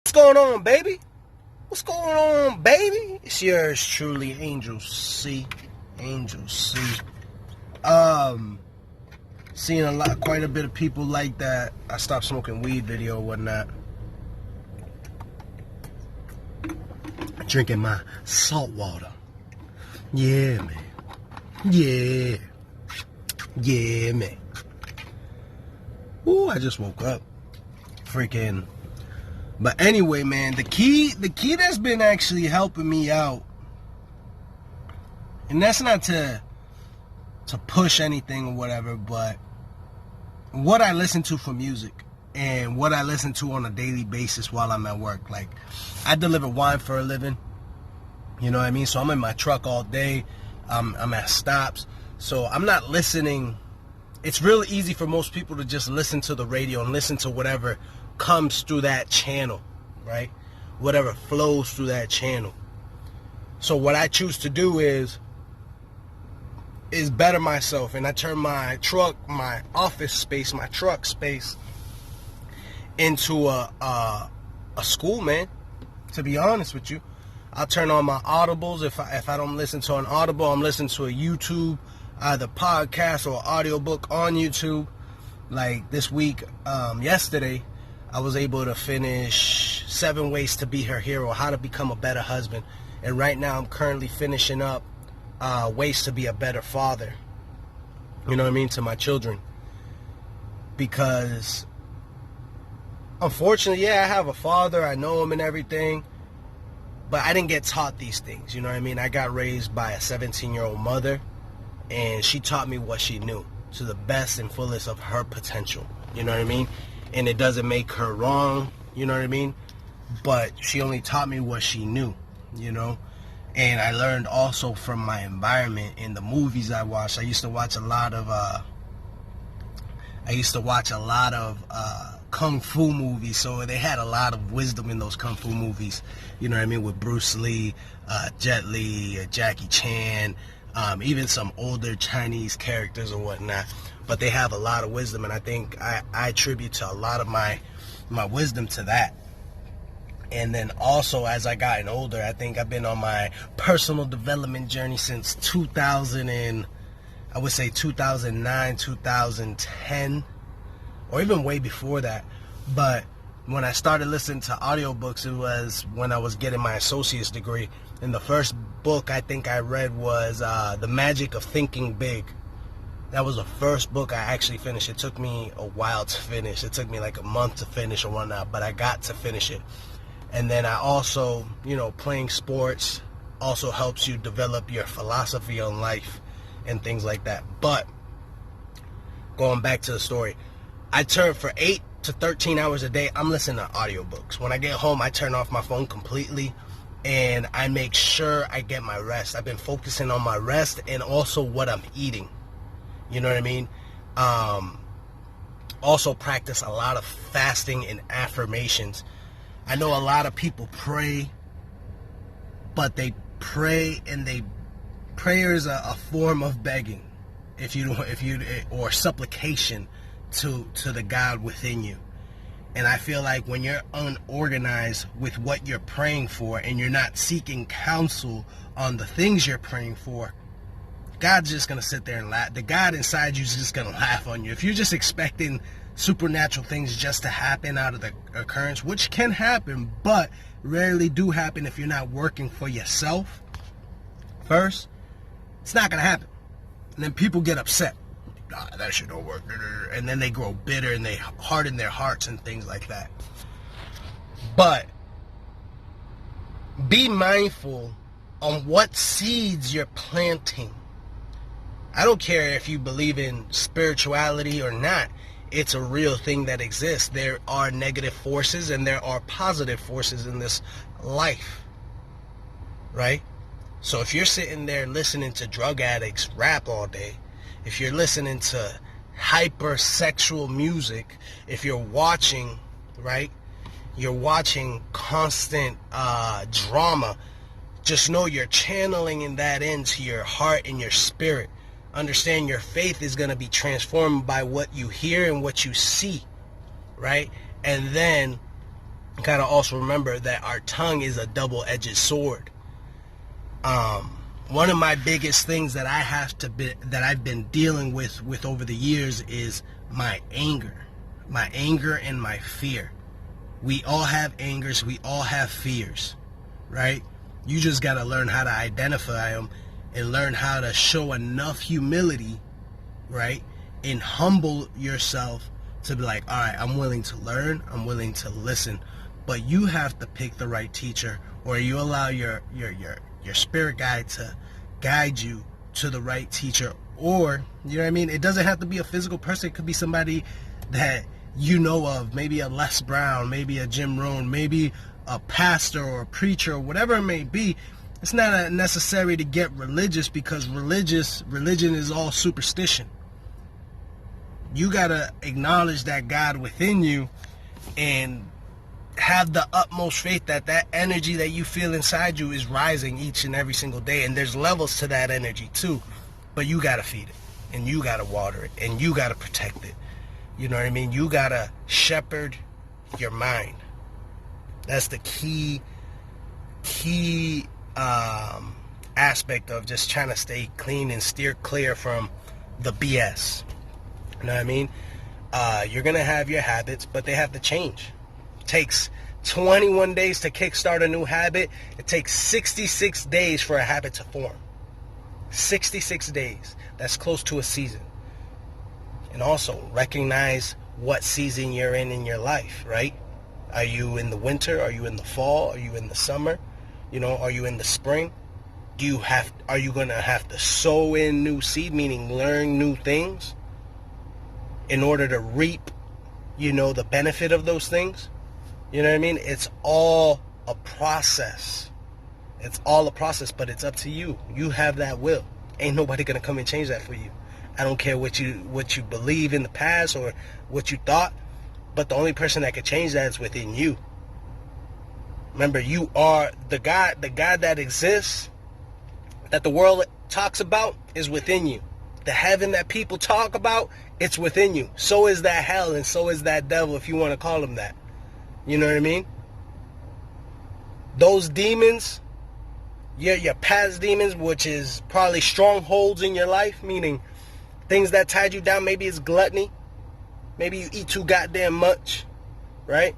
What's going on, baby? What's going on, baby? It's yours truly, Angel C. Angel C. Seeing quite a bit of people like that I stopped smoking weed video or whatnot. Drinking my salt water. Yeah, man. Yeah. Yeah, man. Ooh, I just woke up. Freaking. But anyway, man, the key that's been actually helping me out, and that's not to push anything or whatever, but what I listen to for music and what I listen to on a daily basis while I'm at work. Like, I deliver wine for a living, you know what I mean? So I'm in my truck all day. I'm at stops. So I'm not listening. It's really easy for most people to just listen to the radio and listen to whatever comes through that channel, right? Whatever flows through that channel. So what I choose to do is better myself, and I turn my truck, my office space, my truck space into a school, man. To be honest with you, I'll turn on my audibles. If I don't listen to an audible, I'm listening to a YouTube, either podcast or audiobook on YouTube. Like this week, yesterday, I was able to finish 7 Ways to Be Her Hero, How to Become a Better Husband. And right now I'm currently finishing up Ways to Be a Better Father. You know what I mean? To my children. Because unfortunately, yeah, I have a father. I know him and everything. But I didn't get taught these things. You know what I mean? I got raised by a 17-year-old mother. And she taught me what she knew to the best and fullest of her potential. You know what I mean? And it doesn't make her wrong. You know what I mean? But she only taught me what she knew, you know? And I learned also from my environment in the movies I watched. I used to watch a lot of kung fu movies, so they had a lot of wisdom in those kung fu movies. You know what I mean? With Bruce Lee, Jet Li, Jackie Chan, even some older Chinese characters or whatnot. But they have a lot of wisdom, and I think I attribute to a lot of my wisdom to that. And then also, as I gotten older, I think I've been on my personal development journey since 2009, 2010, or even way before that. But when I started listening to audiobooks, it was when I was getting my associate's degree. And the first book I think I read was The Magic of Thinking Big. That was the first book I actually finished. It took me a while to finish. It took me like a month to finish or whatnot, but I got to finish it. And then I also, you know, playing sports also helps you develop your philosophy on life and things like that. But going back to the story, I turn for 8 to 13 hours a day, I'm listening to audiobooks. When I get home, I turn off my phone completely and I make sure I get my rest. I've been focusing on my rest and also what I'm eating. You know what I mean? Also practice a lot of fasting and affirmations. I know a lot of people pray, but they pray and prayer is a form of begging, or supplication to the God within you. And I feel like when you're unorganized with what you're praying for and you're not seeking counsel on the things you're praying for, God's just going to sit there and laugh. The God inside you is just going to laugh on you. If you're just expecting supernatural things just to happen out of the occurrence, which can happen, but rarely do happen if you're not working for yourself first, it's not going to happen. And then people get upset. That shit don't work. And then they grow bitter and they harden their hearts and things like that. But be mindful on what seeds you're planting. I don't care if you believe in spirituality or not. It's a real thing that exists. There are negative forces and there are positive forces in this life, right? So if you're sitting there listening to drug addicts rap all day, if you're listening to hypersexual music, if you're watching, right, you're watching constant drama, just know you're channeling in that into your heart and your spirit. Understand your faith is going to be transformed by what you hear and what you see, right? And then gotta also remember that our tongue is a double-edged sword. One of my biggest things that I've been dealing with over the years is my anger and my fear. We all have angers, we all have fears, right? You just gotta learn how to identify them and learn how to show enough humility, right? And humble yourself to be like, all right, I'm willing to learn, I'm willing to listen. But you have to pick the right teacher, or you allow your spirit guide to guide you to the right teacher. Or, you know what I mean? It doesn't have to be a physical person. It could be somebody that you know of, maybe a Les Brown, maybe a Jim Rohn, maybe a pastor or a preacher, or whatever it may be. It's not necessary to get religious, because religion is all superstition. You gotta acknowledge that God within you and have the utmost faith that that energy that you feel inside you is rising each and every single day. And there's levels to that energy too, but you gotta feed it, and you gotta water it, and you gotta protect it. You know what I mean? You gotta shepherd your mind. That's the key aspect of just trying to stay clean and steer clear from the BS. You know what I mean? You're gonna have your habits, but they have to change. It takes 21 days to kickstart a new habit. It takes 66 days for a habit to form. 66 days. That's close to a season. And also recognize what season you're in your life, right? Are you in the winter? Are you in the fall? Are you in the summer? You know, are you in the spring? Are you going to have to sow in new seed, meaning learn new things in order to reap, you know, the benefit of those things? You know what I mean? It's all a process. It's all a process, but it's up to you. You have that will. Ain't nobody going to come and change that for you. I don't care what you believe in the past or what you thought, but the only person that can change that is within you. Remember, you are the God that exists, that the world talks about, is within you. The heaven that people talk about, it's within you. So is that hell, and so is that devil, if you want to call him that. You know what I mean? Those demons, your past demons, which is probably strongholds in your life, meaning things that tied you down. Maybe it's gluttony. Maybe you eat too goddamn much, right?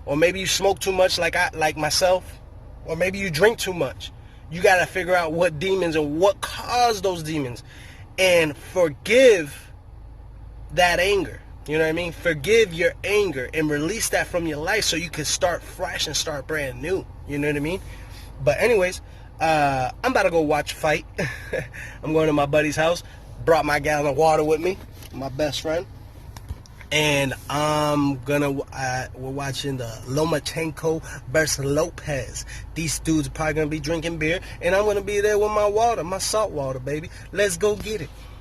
Or maybe you smoke too much like myself. Or maybe you drink too much. You got to figure out what demons and what caused those demons. And forgive that anger. You know what I mean? Forgive your anger and release that from your life so you can start fresh and start brand new. You know what I mean? But anyways, I'm about to go watch a fight. I'm going to my buddy's house. Brought my gallon of water with me, my best friend. And we're watching the Lomachenko versus Lopez. These dudes are probably going to be drinking beer. And I'm going to be there with my water, my salt water, baby. Let's go get it.